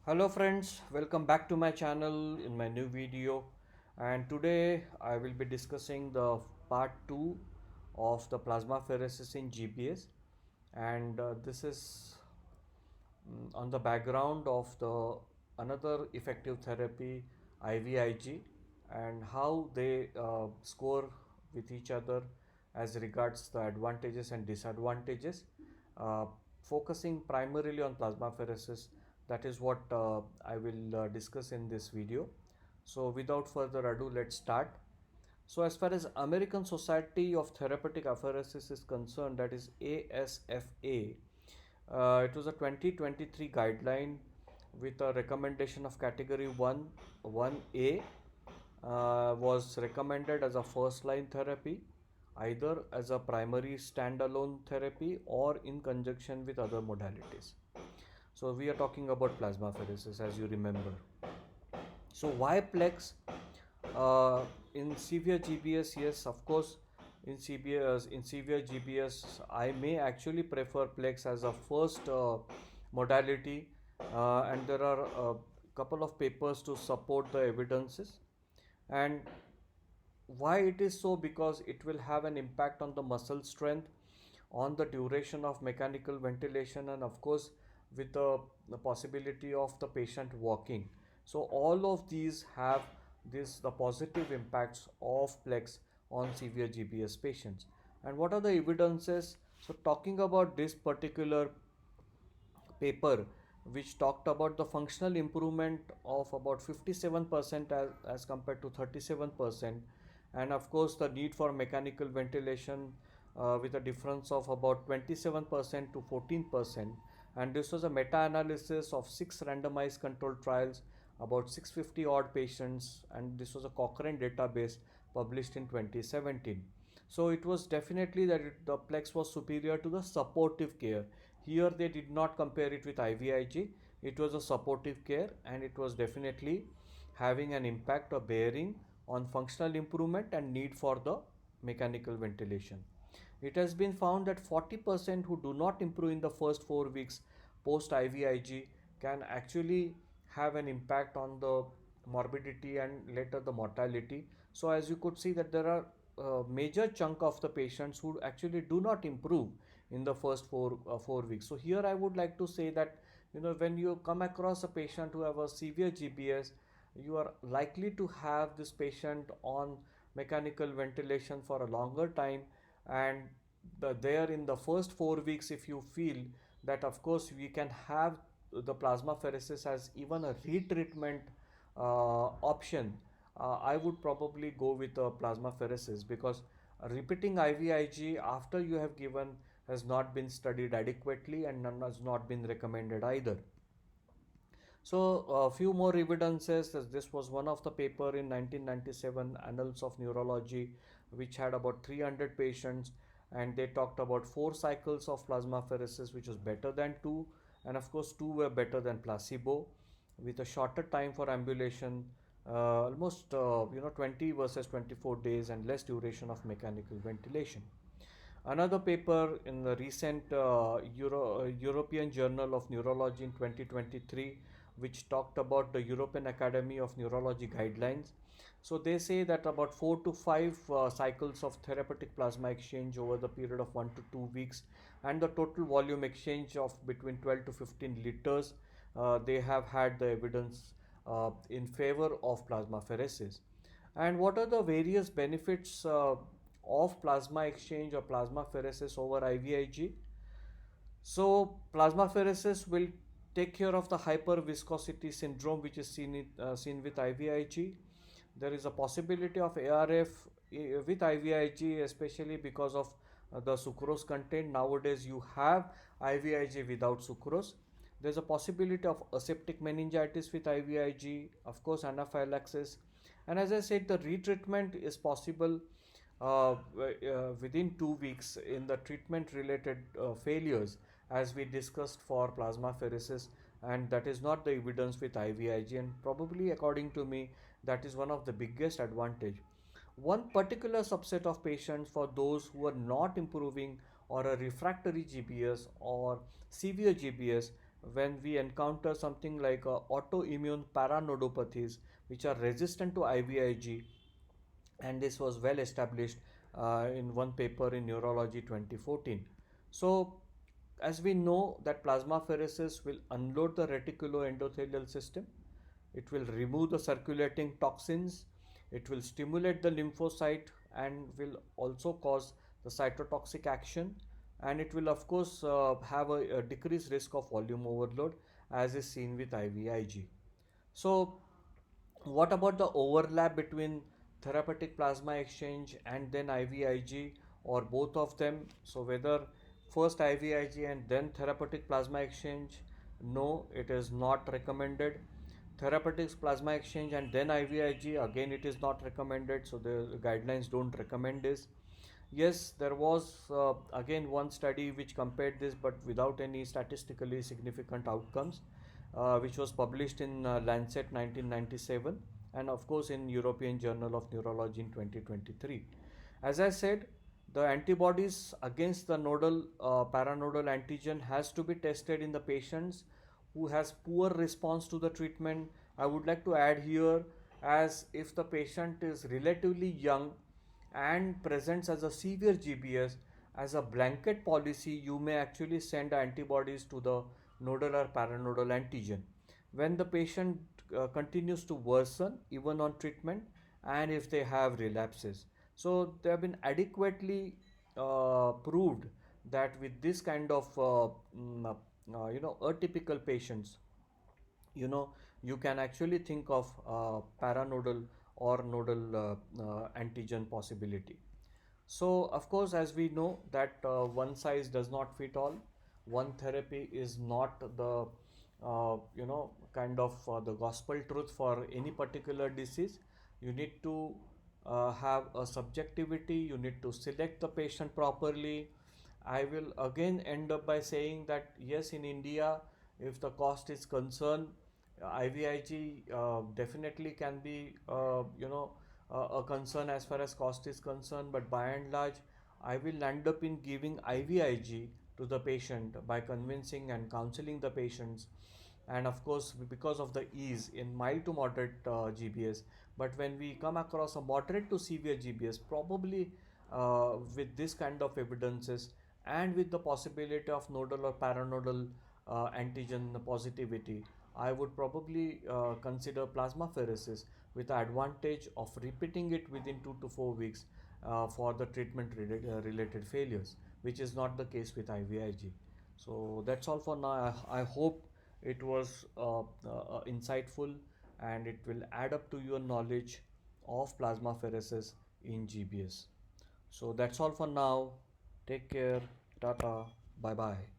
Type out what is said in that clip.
Hello friends, welcome back to my channel in my new video, and today I will be discussing the part 2 of the plasmapheresis in GBS, and this is on the background of the another effective therapy IVIG and how they score with each other as regards the advantages and disadvantages, uh, focusing primarily on plasmapheresis. That is what I will discuss in this video. So without further ado, let's start. So as far as American Society of Therapeutic Apheresis is concerned, that is ASFA, it was a 2023 guideline with a recommendation of category 1 1A, was recommended as a first line therapy, either as a primary standalone therapy or in conjunction with other modalities. So we are talking about plasmapheresis, as you remember. So why plex? In severe GBS, yes, of course, in severe GBS, I may actually prefer plex as a first modality, and there are a couple of papers to support the evidences. And why it is so? Because it will have an impact on the muscle strength, on the duration of mechanical ventilation, and of course with the possibility of the patient walking. So all of these have the positive impacts of plex on severe GBS patients. And what are the evidences? So talking about this particular paper, which talked about the functional improvement of about 57% as compared to 37%, and of course the need for mechanical ventilation with a difference of about 27% to 14%. And this was a meta-analysis of 6 randomized controlled trials, about 650 odd patients, and this was a Cochrane database published in 2017. So it was definitely that the plex was superior to the supportive care. Here they did not compare it with IVIG. It was a supportive care, and it was definitely having an impact or bearing on functional improvement and need for the mechanical ventilation. It has been found that 40% who do not improve in the first 4 weeks post IVIG can actually have an impact on the morbidity and later the mortality. So as you could see that there are a major chunk of the patients who actually do not improve in the first 4 weeks. So here I would like to say that, when you come across a patient who have a severe GBS, you are likely to have this patient on mechanical ventilation for a longer time. And there in the first 4 weeks, if you feel that, of course, we can have the plasmapheresis as even a retreatment option, I would probably go with plasmapheresis, because repeating IVIG after you have given has not been studied adequately and none has not been recommended either. So a few more evidences. This was one of the paper in 1997 Annals of Neurology, which had about 300 patients, and they talked about 4 cycles of plasmapheresis, which was better than 2, and of course 2 were better than placebo, with a shorter time for ambulation, almost 20 versus 24 days, and less duration of mechanical ventilation. Another paper in the recent European Journal of Neurology in 2023, which talked about the European Academy of Neurology guidelines. So they say that about 4 to 5 cycles of therapeutic plasma exchange over the period of 1 to 2 weeks, and the total volume exchange of between 12 to 15 liters, they have had the evidence in favor of plasmapheresis. And what are the various benefits of plasma exchange or plasmapheresis over IVIG? So plasmapheresis will take care of the hyperviscosity syndrome, which is seen with IVIG. There is a possibility of ARF with IVIG, especially because of the sucrose content. Nowadays you have IVIG without sucrose. There's a possibility of aseptic meningitis with IVIG, of course anaphylaxis, and as I said, the retreatment is possible within 2 weeks in the treatment related failures, as we discussed for plasmapheresis, and that is not the evidence with IVIG, and probably according to me that is one of the biggest advantage. One particular subset of patients, for those who are not improving or a refractory GBS or severe GBS, when we encounter something like autoimmune paranodopathies, which are resistant to IVIG, and this was well established in one paper in Neurology 2014. So, as we know that plasmapheresis will unload the reticuloendothelial system, it will remove the circulating toxins, it will stimulate the lymphocyte and will also cause the cytotoxic action, and it will of course have a decreased risk of volume overload as is seen with IVIG. So what about the overlap between therapeutic plasma exchange and then IVIG, or both of them? So whether first IVIG and then therapeutic plasma exchange? No, it is not recommended. Therapeutics plasma exchange and then IVIG, again it is not recommended. So the guidelines don't recommend this. Yes, there was again one study which compared this but without any statistically significant outcomes, which was published in Lancet 1997 and of course in European Journal of Neurology in 2023. As I said, the antibodies against the nodal paranodal antigen has to be tested in the patients who has poor response to the treatment. I would like to add here, as if the patient is relatively young and presents as a severe GBS, as a blanket policy, you may actually send antibodies to the nodal or paranodal antigen. When the patient continues to worsen, even on treatment, and if they have relapses. So, they have been adequately proved that with this kind of atypical patients, you know, you can actually think of paranodal or nodal antigen possibility. So, of course, as we know that one size does not fit all. One therapy is not the kind of the gospel truth for any particular disease. You need to have a subjectivity. You need to select the patient properly. I will again end up by saying that yes, in India, if the cost is concerned, IVIG definitely can be a concern as far as cost is concerned, but by and large, I will end up in giving IVIG to the patient by convincing and counseling the patients, and of course because of the ease in mild to moderate GBS. But when we come across a moderate to severe GBS, probably with this kind of evidences and with the possibility of nodal or paranodal antigen positivity, I would probably consider plasmapheresis with the advantage of repeating it within 2 to 4 weeks for the treatment related failures, which is not the case with IVIG. So that's all for now. I hope it was insightful and it will add up to your knowledge of plasmapheresis in GBS. So that's all for now. Take care. Tata. Bye bye.